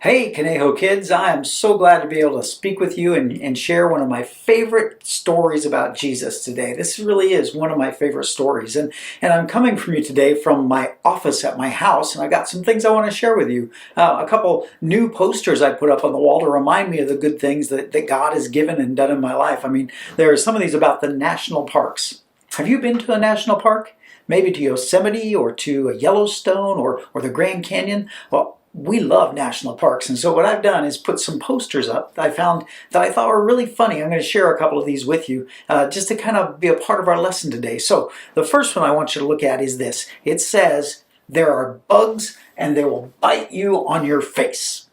Hey, Conejo kids, I am so glad to be able to speak with you and share one of my favorite stories about Jesus today. This really is one of my favorite stories. And I'm coming from you today from my office at my house, and I got some things I want to share with you. A couple new posters I put up on the wall to remind me of the good things that God has given and done in my life. I mean, there are some of these about the national parks. Have you been to a national park? Maybe to Yosemite or to Yellowstone or the Grand Canyon? Well, we love national parks, and so what I've done is put some posters up that I found that I thought were really funny. I'm going to share a couple of these with you just to kind of be a part of our lesson today. So the first one I want you to look at is this. It says, "There are bugs and they will bite you on your face."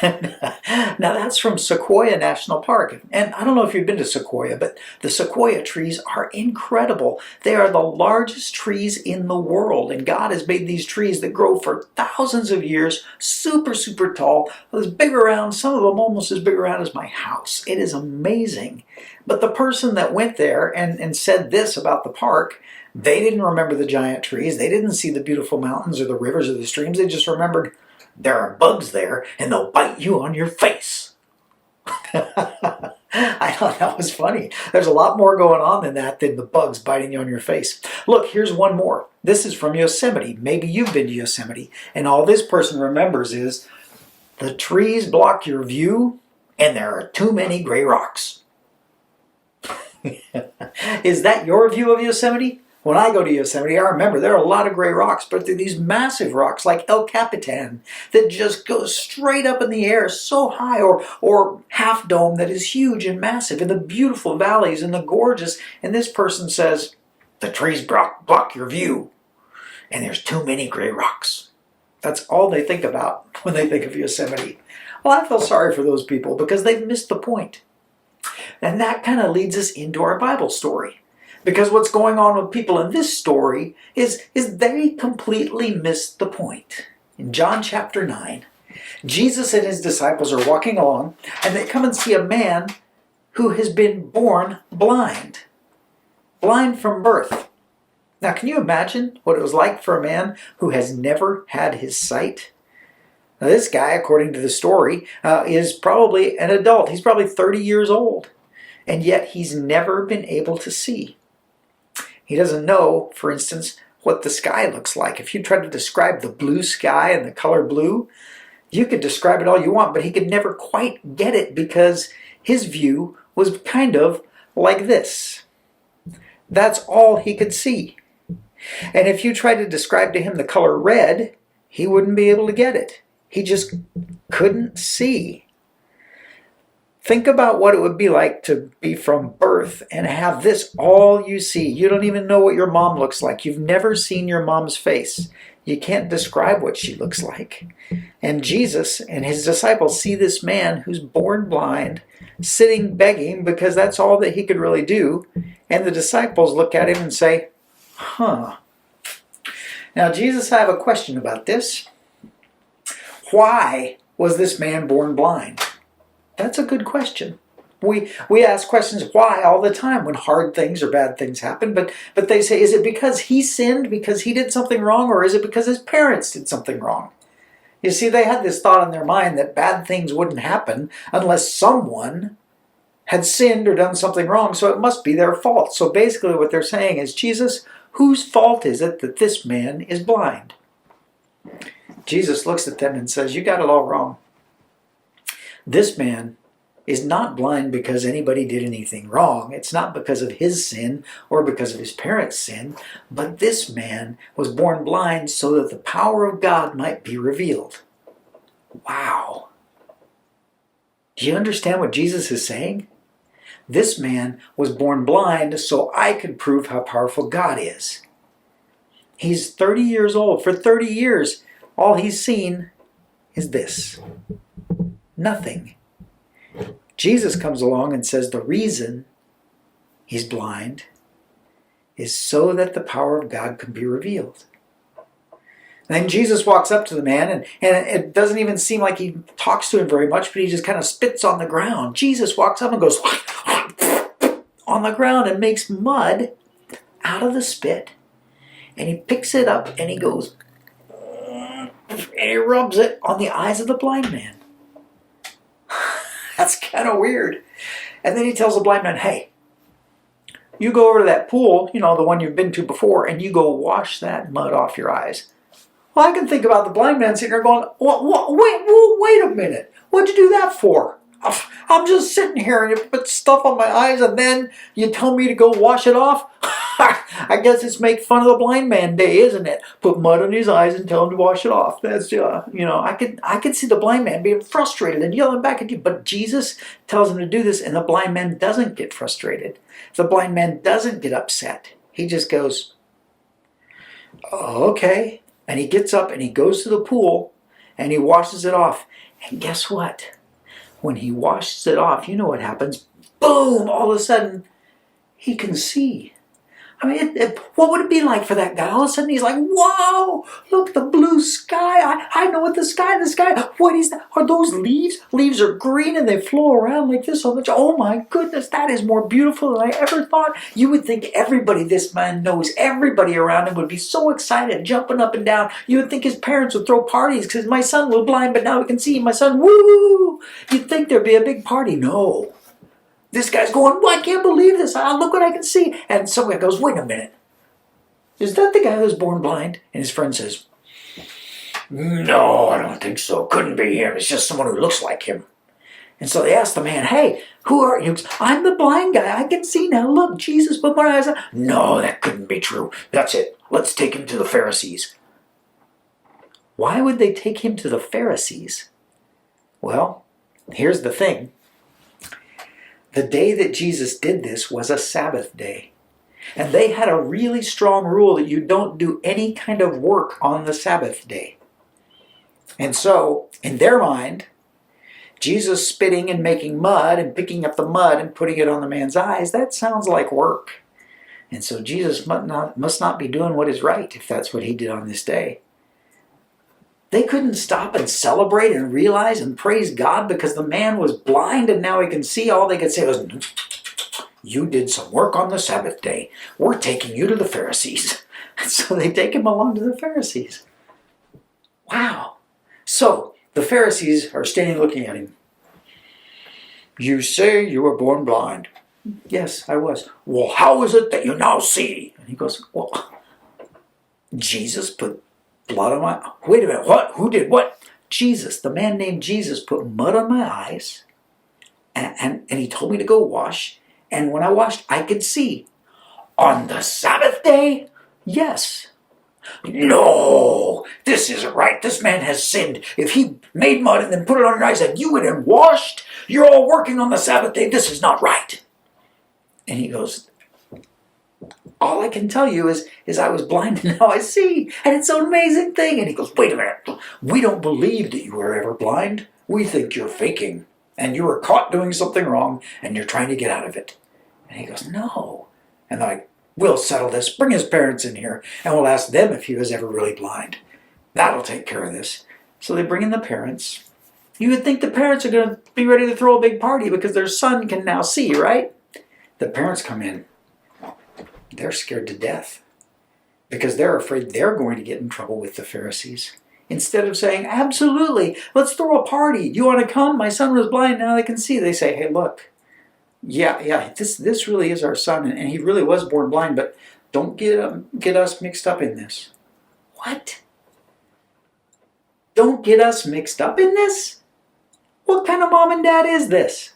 Now that's from Sequoia National Park, and I don't know if you've been to Sequoia, but the Sequoia trees are incredible. They are the largest trees in the world, and God has made these trees that grow for thousands of years, super tall, as big around, some of them almost as big around as my house. It is amazing. But the person that went there and said this about the park, they didn't remember the giant trees, they didn't see the beautiful mountains or the rivers or the streams, they just remembered, "There are bugs there, and they'll bite you on your face." I thought that was funny. There's a lot more going on than that, than the bugs biting you on your face. Look, here's one more. This is from Yosemite. Maybe you've been to Yosemite, and all this person remembers is, "The trees block your view, and there are too many gray rocks." Is that your view of Yosemite? When I go to Yosemite, I remember there are a lot of gray rocks, but they're these massive rocks like El Capitan that just go straight up in the air so high, or Half Dome that is huge and massive, and the beautiful valleys and the gorgeous. And this person says, "The trees block your view, and there's too many gray rocks." That's all they think about when they think of Yosemite. Well, I feel sorry for those people because they've missed the point. And that kind of leads us into our Bible story. Because what's going on with people in this story is they completely missed the point. In John chapter 9, Jesus and his disciples are walking along, and they come and see a man who has been born blind. Blind from birth. Now, can you imagine what it was like for a man who has never had his sight? Now, this guy, according to the story, is probably an adult. He's probably 30 years old, and yet he's never been able to see. He doesn't know, for instance, what the sky looks like. If you try to describe the blue sky and the color blue, you could describe it all you want, but he could never quite get it because his view was kind of like this. That's all he could see. And if you tried to describe to him the color red, he wouldn't be able to get it. He just couldn't see. Think about what it would be like to be from birth and have this all you see. You don't even know what your mom looks like. You've never seen your mom's face. You can't describe what she looks like. And Jesus and his disciples see this man who's born blind, sitting begging because that's all that he could really do. And the disciples look at him and say, "Huh." Now, Jesus, I have a question about this. Why was this man born blind? That's a good question. We ask questions why all the time when hard things or bad things happen, but they say, is it because he sinned, because he did something wrong, or is it because his parents did something wrong? You see, they had this thought in their mind that bad things wouldn't happen unless someone had sinned or done something wrong, so it must be their fault. So basically what they're saying is, Jesus, whose fault is it that this man is blind? Jesus looks at them and says, you got it all wrong. This man is not blind because anybody did anything wrong. It's not because of his sin or because of his parents' sin, but this man was born blind so that the power of God might be revealed. Wow. Do you understand what Jesus is saying? This man was born blind so I could prove how powerful God is. He's 30 years old. For 30 years, all he's seen is this. Nothing. Jesus comes along and says the reason he's blind is so that the power of God can be revealed. And then Jesus walks up to the man, and it doesn't even seem like he talks to him very much, but he just kind of spits on the ground. Jesus walks up and goes on the ground and makes mud out of the spit. And he picks it up and he goes, and he rubs it on the eyes of the blind man. That's kind of weird. And then he tells the blind man, hey, you go over to that pool, the one you've been to before, and you go wash that mud off your eyes. Well, I can think about the blind man sitting there going, wait a minute. What'd you do that for? I'm just sitting here and you put stuff on my eyes and then you tell me to go wash it off? I guess it's make fun of the blind man day, isn't it? Put mud on his eyes and tell him to wash it off. That's, I could see the blind man being frustrated and yelling back at you. But Jesus tells him to do this and the blind man doesn't get frustrated. The blind man doesn't get upset. He just goes, oh, okay. And he gets up and he goes to the pool and he washes it off. And guess what? When he washes it off, you know what happens? Boom! All of a sudden, he can see. I mean, what would it be like for that guy? All of a sudden, he's like, whoa! Look, the blue sky. I know what the sky, what is that? Are those leaves? Leaves are green and they flow around like this. Oh my goodness, that is more beautiful than I ever thought. You would think everybody this man knows, everybody around him would be so excited, jumping up and down. You would think his parents would throw parties because my son was blind, but now we can see my son. Woo! You'd think there'd be a big party. No. This guy's going, well, I can't believe this. Look what I can see. And some guy goes, wait a minute. Is that the guy who was born blind? And his friend says, no, I don't think so. Couldn't be him. It's just someone who looks like him. And so they asked the man, hey, who are you? I'm the blind guy. I can see now. Look, Jesus put my eyes on. No, that couldn't be true. That's it. Let's take him to the Pharisees. Why would they take him to the Pharisees? Well, here's the thing. The day that Jesus did this was a Sabbath day. And they had a really strong rule that you don't do any kind of work on the Sabbath day. And so, in their mind, Jesus spitting and making mud and picking up the mud and putting it on the man's eyes, that sounds like work. And so Jesus must not be doing what is right if that's what he did on this day. They couldn't stop and celebrate and realize and praise God because the man was blind and now he can see. All they could say was, you did some work on the Sabbath day. We're taking you to the Pharisees. And so they take him along to the Pharisees. Wow. So the Pharisees are standing looking at him. You say you were born blind. Yes, I was. Well, how is it that you now see? And he goes, well, Jesus put blood on my... Wait a minute, what? Who did what? Jesus, the man named Jesus, put mud on my eyes and he told me to go wash. And when I washed, I could see. On the Sabbath day? Yes. No, this isn't right. This man has sinned. If he made mud and then put it on your eyes and you went and washed, you're all working on the Sabbath day. This is not right. And he goes, all I can tell you is I was blind and now I see. And it's an amazing thing. And he goes, wait a minute. We don't believe that you were ever blind. We think you're faking. And you were caught doing something wrong and you're trying to get out of it. And he goes, no. And they're like, we'll settle this. Bring his parents in here and we'll ask them if he was ever really blind. That'll take care of this. So they bring in the parents. You would think the parents are going to be ready to throw a big party because their son can now see, right? The parents come in. They're scared to death because they're afraid they're going to get in trouble with the Pharisees. Instead of saying, absolutely, let's throw a party. Do you want to come? My son was blind, now they can see. They say, hey, look, yeah, this really is our son, and he really was born blind, but don't get us mixed up in this. What? Don't get us mixed up in this? What kind of mom and dad is this?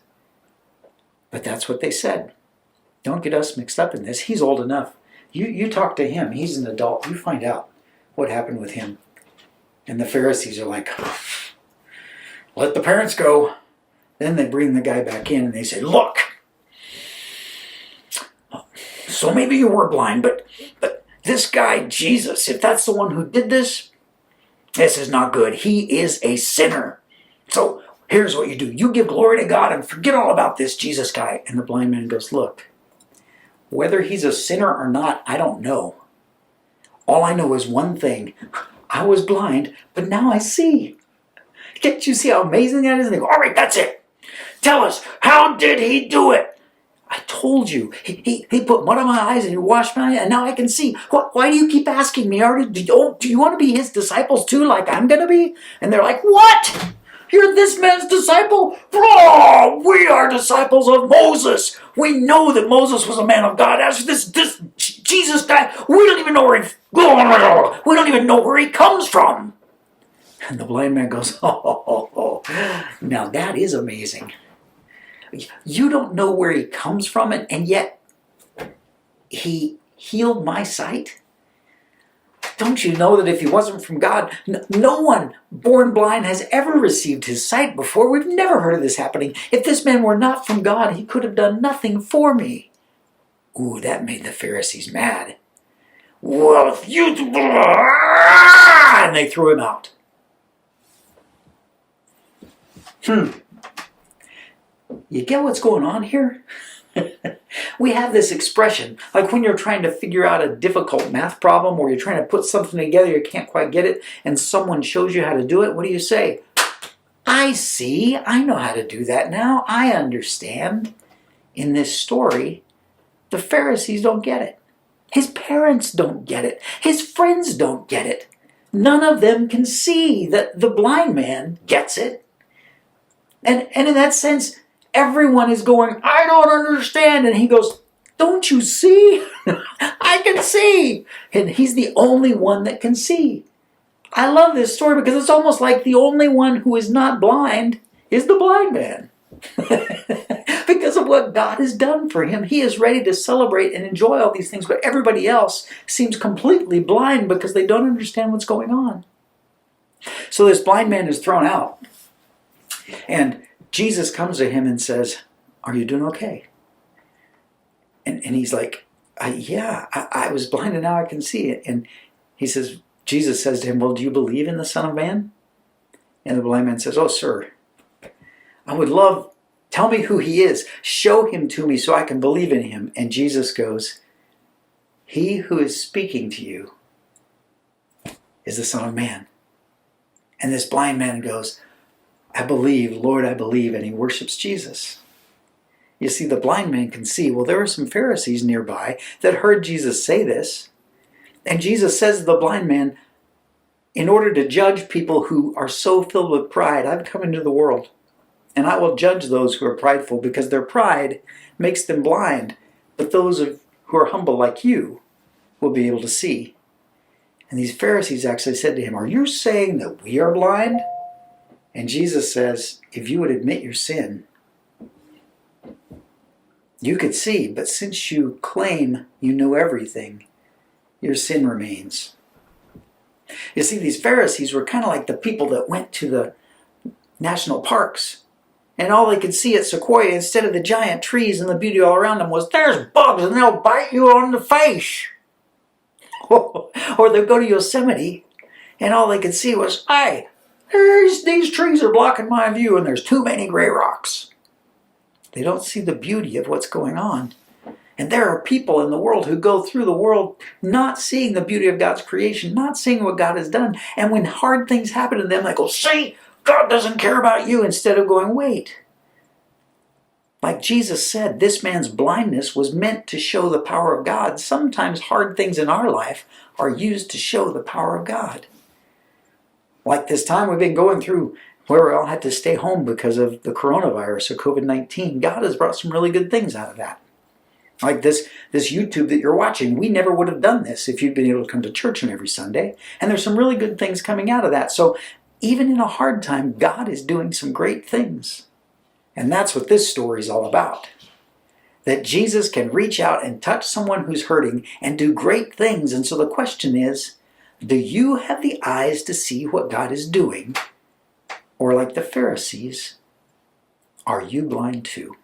But that's what they said. Don't get us mixed up in this. He's old enough. You talk to him. He's an adult. You find out what happened with him. And the Pharisees are like, let the parents go. Then they bring the guy back in and they say, look, so maybe you were blind, but this guy, Jesus, if that's the one who did this is not good. He is a sinner. So here's what you do. You give glory to God and forget all about this Jesus guy. And the blind man goes, look, whether he's a sinner or not, I don't know. All I know is one thing. I was blind, but now I see. Can't you see how amazing that is? And they go, all right, that's it. Tell us, how did he do it? I told you. He put mud on my eyes and he washed my eyes, and now I can see. Why do you keep asking me? Do you want to be his disciples too, like I'm going to be? And they're like, what? You're this man's disciple? Oh, we are disciples of Moses. We know that Moses was a man of God. As for this Jesus guy, we don't even know where he comes from. And the blind man goes, oh, now that is amazing. You don't know where he comes from, and yet he healed my sight? Don't you know that if he wasn't from God, no one born blind has ever received his sight before? We've never heard of this happening. If this man were not from God, he could have done nothing for me. Ooh, that made the Pharisees mad. Well, if you... And they threw him out. You get what's going on here? We have this expression, like when you're trying to figure out a difficult math problem or you're trying to put something together, you can't quite get it, and someone shows you how to do it. What do you say? I see. I know how to do that now. I understand. In this story, the Pharisees don't get it. His parents don't get it. His friends don't get it. None of them can see that the blind man gets it. And in that sense, everyone is going, I don't understand. And he goes, don't you see? I can see. And he's the only one that can see. I love this story because it's almost like the only one who is not blind is the blind man. Because of what God has done for him. He is ready to celebrate and enjoy all these things, but everybody else seems completely blind because they don't understand what's going on. So this blind man is thrown out. And Jesus comes to him and says, are you doing okay? And he's like, yeah, I was blind and now I can see it. And Jesus says to him, well, do you believe in the Son of Man? And the blind man says, oh, sir, I would love, tell me who he is. Show him to me so I can believe in him. And Jesus goes, he who is speaking to you is the Son of Man. And this blind man goes, I believe, Lord, I believe, and he worships Jesus. You see, the blind man can see. Well, there were some Pharisees nearby that heard Jesus say this. And Jesus says to the blind man, in order to judge people who are so filled with pride, I've come into the world. And I will judge those who are prideful because their pride makes them blind. But those who are humble like you will be able to see. And these Pharisees actually said to him, are you saying that we are blind? And Jesus says, if you would admit your sin, you could see, but since you claim you know everything, your sin remains. You see, these Pharisees were kind of like the people that went to the national parks, and all they could see at Sequoia, instead of the giant trees and the beauty all around them, was there's bugs and they'll bite you on the face. Or they'd go to Yosemite, and all they could see was, hey, these trees are blocking my view and there's too many gray rocks. They don't see the beauty of what's going on. And there are people in the world who go through the world not seeing the beauty of God's creation, not seeing what God has done. And when hard things happen to them, they go, see, God doesn't care about you, instead of going, wait. Like Jesus said, this man's blindness was meant to show the power of God. Sometimes hard things in our life are used to show the power of God. Like this time we've been going through where we all had to stay home because of the coronavirus or COVID-19. God has brought some really good things out of that. Like this YouTube that you're watching, we never would have done this if you'd been able to come to church on every Sunday. And there's some really good things coming out of that. So even in a hard time, God is doing some great things. And that's what this story is all about. That Jesus can reach out and touch someone who's hurting and do great things. And so the question is, do you have the eyes to see what God is doing? Or like the Pharisees, are you blind too?